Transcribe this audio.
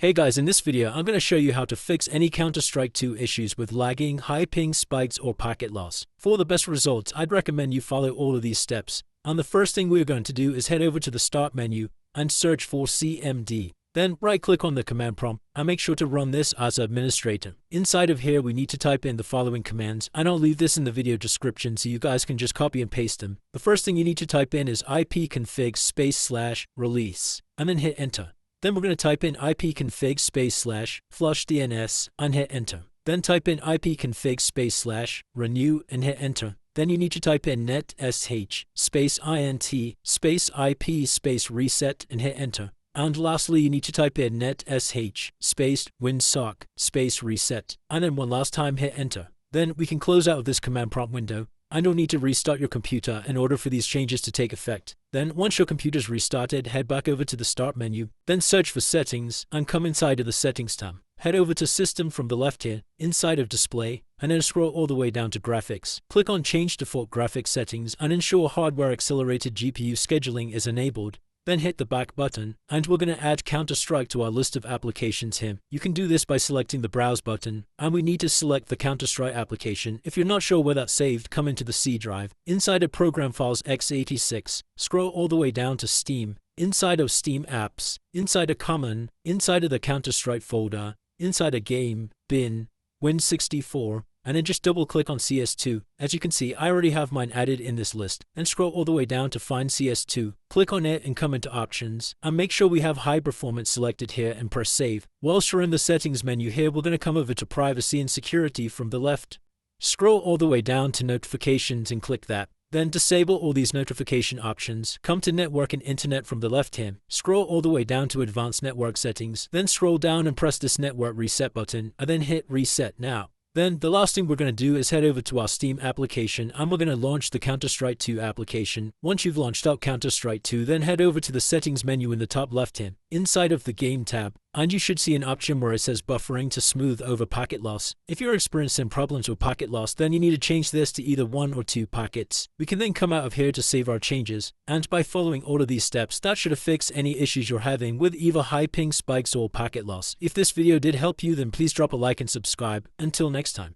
Hey guys, in this video I'm going to show you how to fix any Counter-Strike 2 issues with lagging, high ping spikes or packet loss. For the best results, I'd recommend you follow all of these steps. And the first thing we're going to do is head over to the start menu and search for CMD. Then right click on the command prompt and make sure to run this as administrator. Inside of here we need to type in the following commands, and I'll leave this in the video description so you guys can just copy and paste them. The first thing you need to type in is ipconfig/release and then hit enter. Then we're going to type in ipconfig/flushdns and hit enter. Then type in ipconfig/renew and hit enter. Then you need to type in netsh int ip reset and hit enter. And lastly, you need to type in netsh winsock reset and then one last time hit enter. Then we can close out of this command prompt window. And you'll need to restart your computer in order for these changes to take effect. Then once your computer's restarted, head back over to the start menu, then search for settings and come inside of the settings tab. Head over to system from the left here, inside of display, and then scroll all the way down to graphics. Click on change default graphics settings and ensure hardware accelerated GPU scheduling is enabled. Then hit the back button, and we're going to add Counter-Strike to our list of applications here. You can do this by selecting the Browse button, and we need to select the Counter-Strike application. If you're not sure where that's saved, come into the C drive. Inside of Program Files x86, scroll all the way down to Steam. Inside of Steam Apps, inside of Common, inside of the Counter-Strike folder, inside of Game, Bin, Win64, and then just double click on CS2. As you can see, I already have mine added in this list, and scroll all the way down to find CS2. Click on it and come into options, and make sure we have high performance selected here and press save. Whilst you're in the settings menu here, we're going to come over to privacy and security from the left. Scroll all the way down to notifications and click that. Then disable all these notification options. Come to network and internet from the left here. Scroll all the way down to advanced network settings. Then scroll down and press this network reset button, and then hit reset now. Then the last thing we're going to do is head over to our Steam application and we're going to launch the Counter-Strike 2 application. Once you've launched out Counter-Strike 2, then head over to the settings menu in the top left hand, inside of the game tab, and you should see an option where it says buffering to smooth over packet loss. If you're experiencing problems with packet loss, then you need to change this to either 1 or 2 packets. We can then come out of here to save our changes, and by following all of these steps, that should fix any issues you're having with either high ping spikes or packet loss. If this video did help you, then please drop a like and subscribe. Until next time.